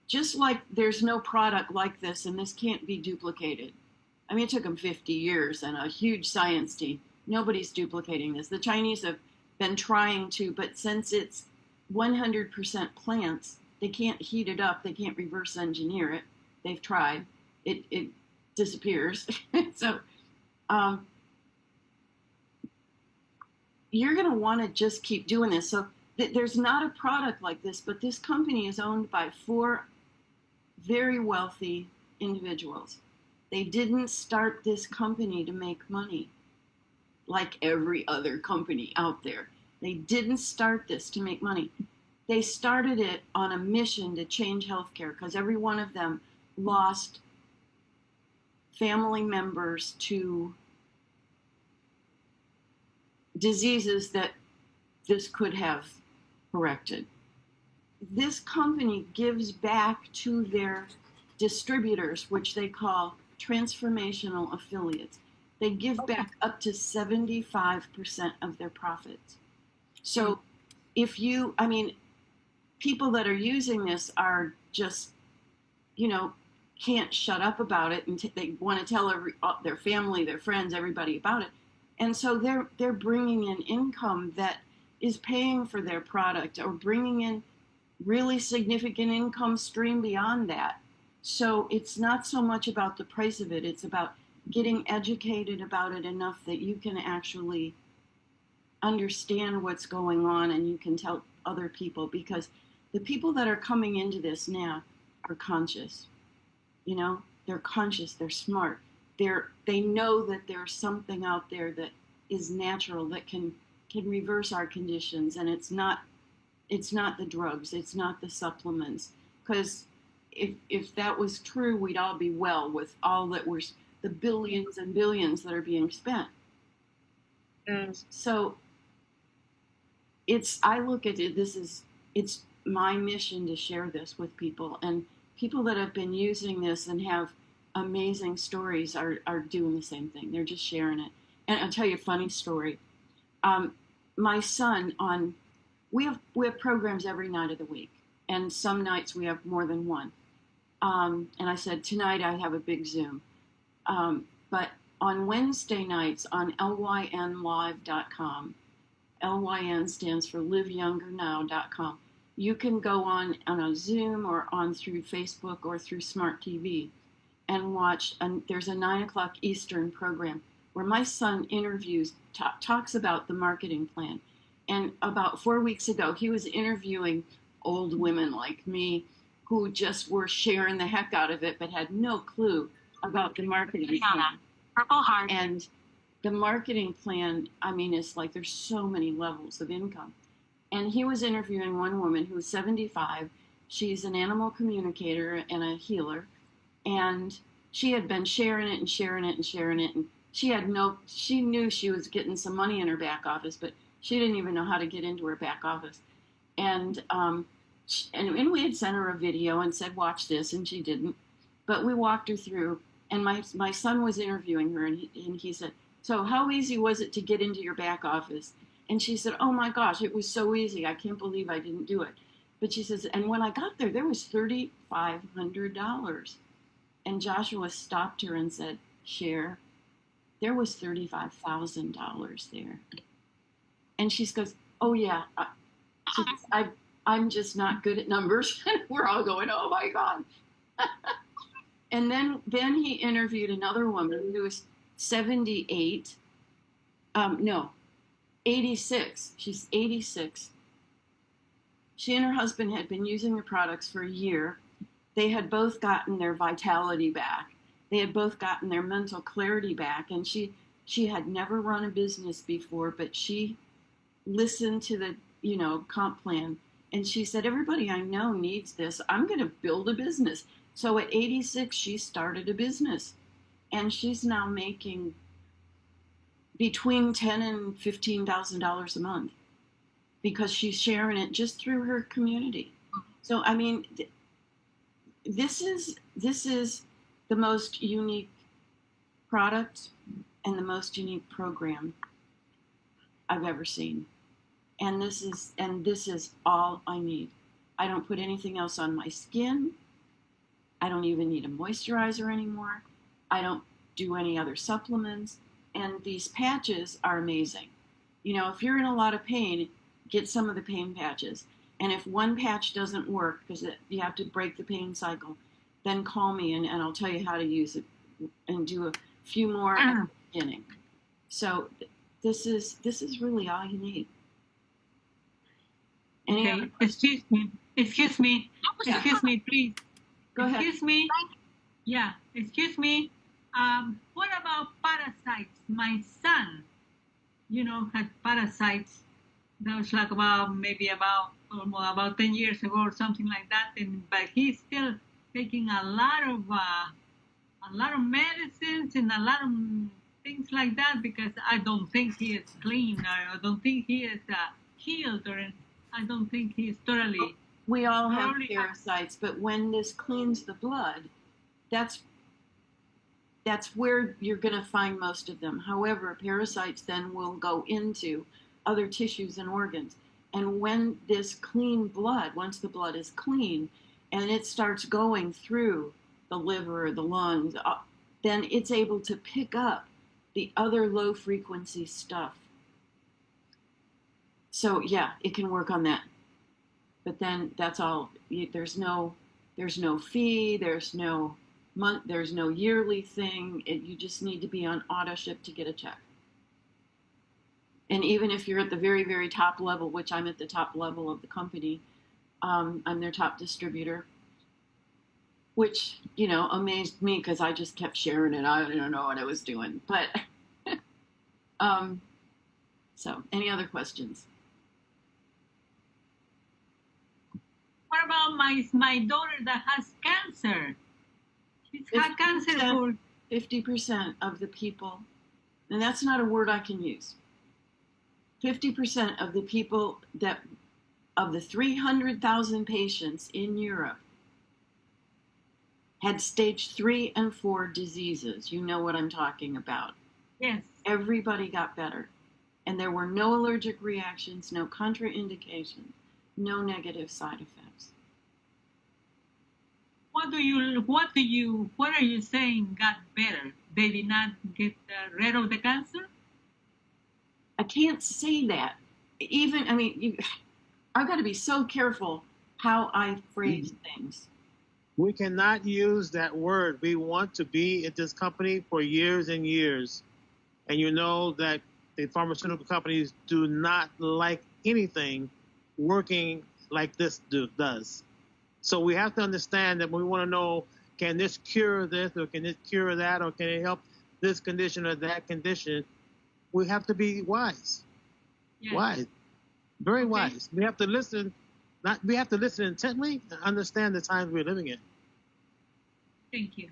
just like there's no product like this and this can't be duplicated. I mean, it took them 50 years and a huge science team. Nobody's duplicating this. The Chinese have been trying to, but since it's 100% plants, they can't heat it up. They can't reverse engineer it. They've tried. It disappears. So you're going to want to just keep doing this. So there's not a product like this, but this company is owned by 4 very wealthy individuals. They didn't start this company to make money like every other company out there. They didn't start this to make money. They started it on a mission to change healthcare because every one of them lost family members to diseases that this could have corrected. This company gives back to their distributors, which they call transformational affiliates. They give back up to 75% of their profits. So if you, I mean, people that are using this are just, you know, can't shut up about it, and they want to tell their family, their friends, everybody about it. And so they're bringing in income that is paying for their product or bringing in really significant income stream beyond that. So it's not so much about the price of it. It's about getting educated about it enough that you can actually understand what's going on and you can tell other people, because the people that are coming into this now are conscious. You know, they're conscious, they're smart. They know that there's something out there that is natural that can reverse our conditions, and it's not the drugs, it's not the supplements. Because if that was true, we'd all be well with all that we're the billions and billions that are being spent. So I look at it, it's my mission to share this with people, and people that have been using this and have amazing stories are doing the same thing. They're just sharing it. And I'll tell you a funny story. My son we have programs every night of the week, and some nights we have more than one. And I said, tonight I have a big Zoom. But on Wednesday nights on lynlive.com, LYN stands for liveyoungernow.com. You can go on a Zoom or on through Facebook or through Smart TV and watch. And there's a 9 o'clock Eastern program where my son interviews, talks about the marketing plan. And about 4 weeks ago, he was interviewing old women like me who just were sharing the heck out of it, but had no clue about the marketing plan. Purple heart. And the marketing plan, I mean, it's like there's so many levels of income. And he was interviewing one woman who was 75. She's an animal communicator and a healer. And she had been sharing it and sharing it and sharing it. And she knew she was getting some money in her back office, but she didn't even know how to get into her back office. And we had sent her a video and said, watch this, and she didn't. But we walked her through, and my son was interviewing her, and he said, so how easy was it to get into your back office? And she said, oh my gosh, it was so easy. I can't believe I didn't do it. But she says, and when I got there was $3,500. And Joshua stopped her and said, Cher, there was $35,000 there. And she goes, oh yeah, I'm just not good at numbers. And we're all going, oh my God. And then he interviewed another woman who was 78. 86. She's 86. She and her husband had been using the products for a year. They had both gotten their vitality back. They had both gotten their mental clarity back. And she had never run a business before, but she listened to the, comp plan. And she said, everybody I know needs this. I'm going to build a business. So at 86, she started a business. And she's now making between $10,000 and $15,000 a month because she's sharing it just through her community. So, I mean, this is the most unique product and the most unique program I've ever seen. And this is all I need. I don't put anything else on my skin. I don't even need a moisturizer anymore. I don't do any other supplements. And these patches are amazing. You know, if you're in a lot of pain, get some of the pain patches. And if one patch doesn't work, because you have to break the pain cycle, then call me and I'll tell you how to use it and do a few more at the beginning. So this is really all you need. Okay. Excuse me, please. Go ahead. Excuse me. Yeah, excuse me. What about parasites? My son, had parasites. That was like about 10 years ago or something like that. But he's still taking a lot of medicines and a lot of things like that because I don't think he is clean or I don't think he is healed or I don't think he is totally. We all have parasites, but when this cleans the blood, that's where you're going to find most of them. However, parasites then will go into other tissues and organs. And when this clean blood, once the blood is clean, and it starts going through the liver, the lungs, then it's able to pick up the other low frequency stuff. So yeah, it can work on that. But then that's all. There's no fee. There's no month. There's no yearly thing. You just need to be on auto ship to get a check. And even if you're at the very, very top level, which I'm at the top level of the company, I'm their top distributor, which, amazed me because I just kept sharing it. I didn't know what I was doing. But, so any other questions? What about my daughter that has cancer? She's had cancer for 50% of the people, and that's not a word I can use. 50% of the people of the 300,000 patients in Europe had stage 3 and 4 diseases. You know what I'm talking about. Yes. Everybody got better. And there were no allergic reactions, no contraindications, no negative side effects. What are you saying got better? They did not get rid of the cancer? I can't say that. I've got to be so careful how I phrase things. We cannot use that word. We want to be at this company for years and years. And you know that the pharmaceutical companies do not like anything working like this does. So we have to understand that we want to know, can this cure this or can it cure that or can it help this condition or that condition? We have to be wise. Yes. Wise. Very wise. We have to listen. We have to listen intently and understand the times we're living in. Thank you.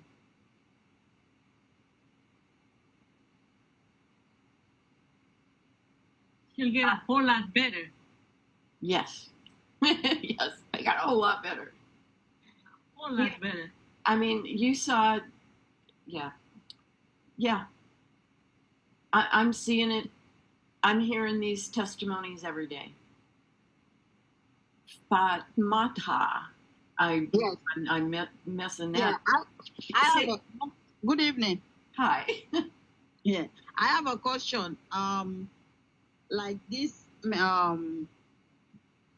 She'll get a whole lot better. Yes. Yes, I got a whole lot better. A whole lot better. You saw, yeah. I'm seeing it. I'm hearing these testimonies every day. Fatmata. I'm messing that. Yeah, I have good evening. Hi. Yeah, I have a question. Like this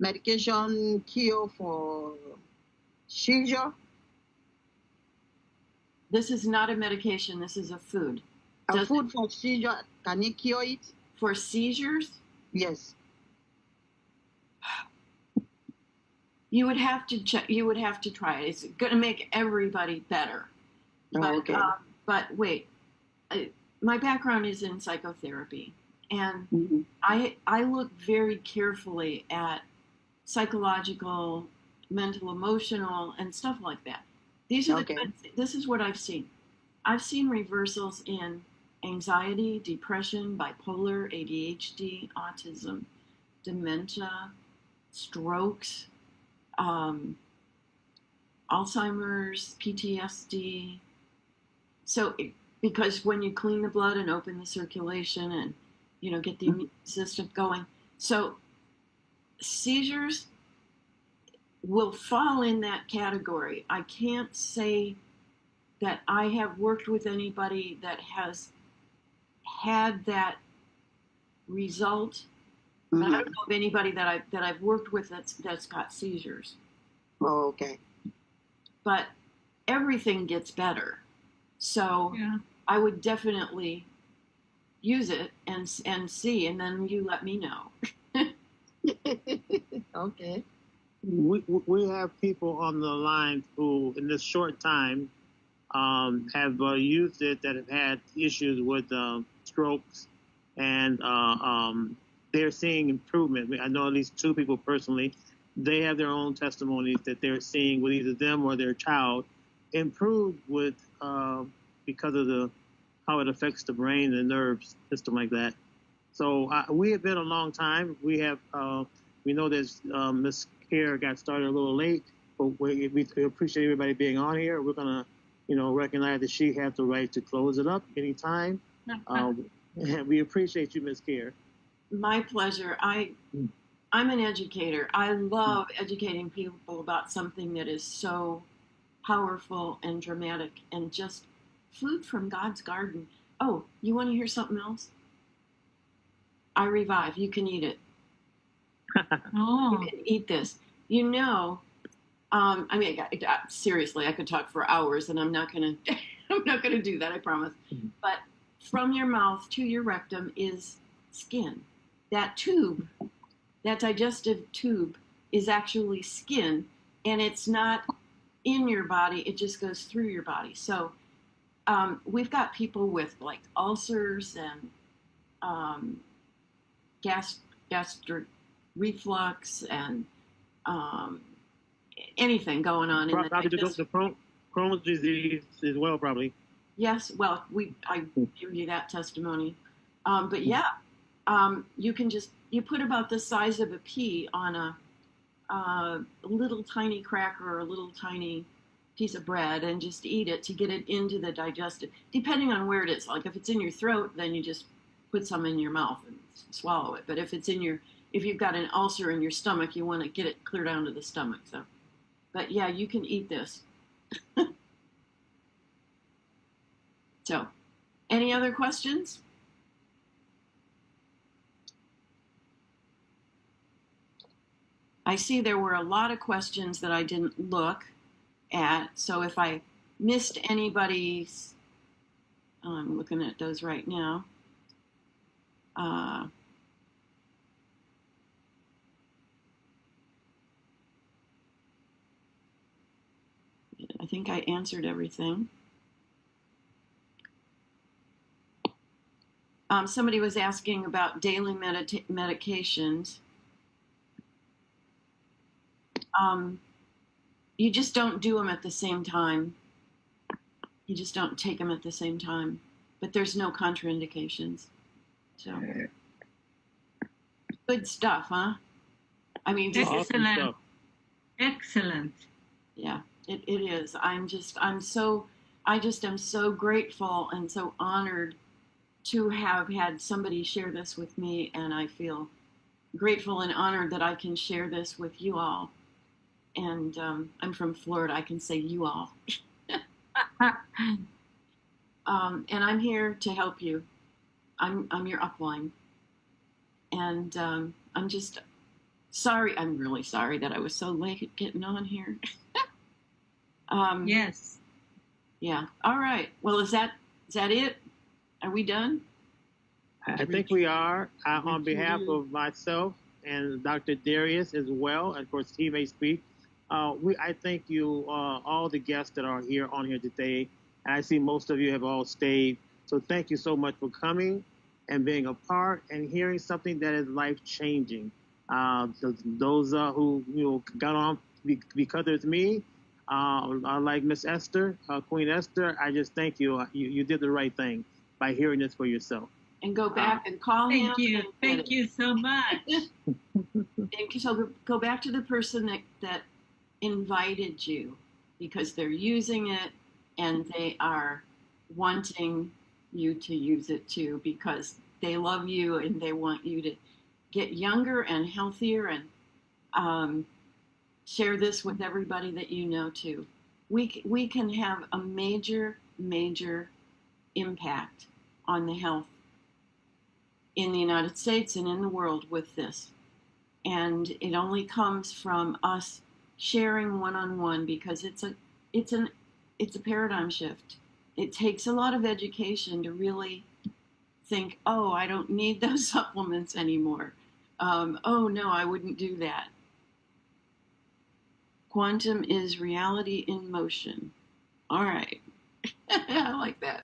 medication cure for seizure? This is not a medication. This is a food. Food for seizure, can it cure it? For seizures? Yes. You would have to check. You would have to try it. It's going to make everybody better. But, okay. But wait, my background is in psychotherapy, and I look very carefully at psychological, mental, emotional, and stuff like that. These are this is what I've seen. I've seen reversals in anxiety, depression, bipolar, ADHD, autism, dementia, strokes, Alzheimer's, PTSD. So, because when you clean the blood and open the circulation and, get the immune system going. So, seizures, will fall in that category. I can't say that I have worked with anybody that has had that result. But I don't know of anybody that I've worked with that's got seizures. Oh, okay. But everything gets better. So Yeah. I would definitely use it and see, and then you let me know. Okay. We have people on the line who, in this short time, have used it that have had issues with strokes, and they're seeing improvement. I know at least 2 people personally. They have their own testimonies that they're seeing with either them or their child improve with because of how it affects the brain and the nerves system like that. So we have been a long time. We have we know that Miss Care got started a little late, but we appreciate everybody being on here. We're gonna recognize that she has the right to close it up anytime. We appreciate you, Miss Care. My pleasure. I'm an educator. I love educating people about something that is so powerful and dramatic and just food from God's garden. Oh, you want to hear something else? I revive. You can eat it. Oh. You can eat this. I mean, seriously, I could talk for hours, and I'm not gonna do that. I promise. Mm-hmm. But from your mouth to your rectum is skin. That tube, that digestive tube, is actually skin, and it's not in your body. It just goes through your body. So we've got people with like ulcers and gastric reflux and anything going on in the digestive. The Crohn's disease as well, probably. Yes, well, I give you that testimony. But yeah, you put about the size of a pea on a little tiny cracker or a little tiny piece of bread and just eat it to get it into the digestive, depending on where it is. Like if it's in your throat, then you just put some in your mouth and swallow it. But if you've got an ulcer in your stomach, you want to get it clear down to the stomach. So, but yeah, you can eat this. So, any other questions? I see there were a lot of questions that I didn't look at. So if I missed anybody's, I'm looking at those right now. I think I answered everything. Somebody was asking about daily medications. You just don't do them at the same time. You just don't take them at the same time. But there's no contraindications. So, good stuff, huh? I mean, just excellent. Excellent. Yeah, it is. I just am so grateful and so honored to have had somebody share this with me, and I feel grateful and honored that I can share this with you all. And I'm from Florida. I can say you all. And I'm here to help you. I'm your upline. And I'm just sorry. I'm really sorry that I was so late at getting on here. Yes. Yeah. All right. Well, is that it? Are we done? I think we are. On behalf of myself and Dr. Darius as well, and of course he may speak. I thank you, all the guests that are on here today. And I see most of you have all stayed. So thank you so much for coming and being a part and hearing something that is life-changing. Those who got on because it's me, like Miss Esther, Queen Esther, I just thank you. You did the right thing by hearing this for yourself. And go back and call him. Thank you so much. And so go back to the person that invited you, because they're using it and they are wanting you to use it too, because they love you and they want you to get younger and healthier. And Share this with everybody that you know too. We can have a major, major impact on the health in the United States and in the world with this. And it only comes from us sharing one-on-one, because it's a paradigm shift. It takes a lot of education to really think, oh, I don't need those supplements anymore. Oh no, I wouldn't do that. Quantum is reality in motion. All right. I like that.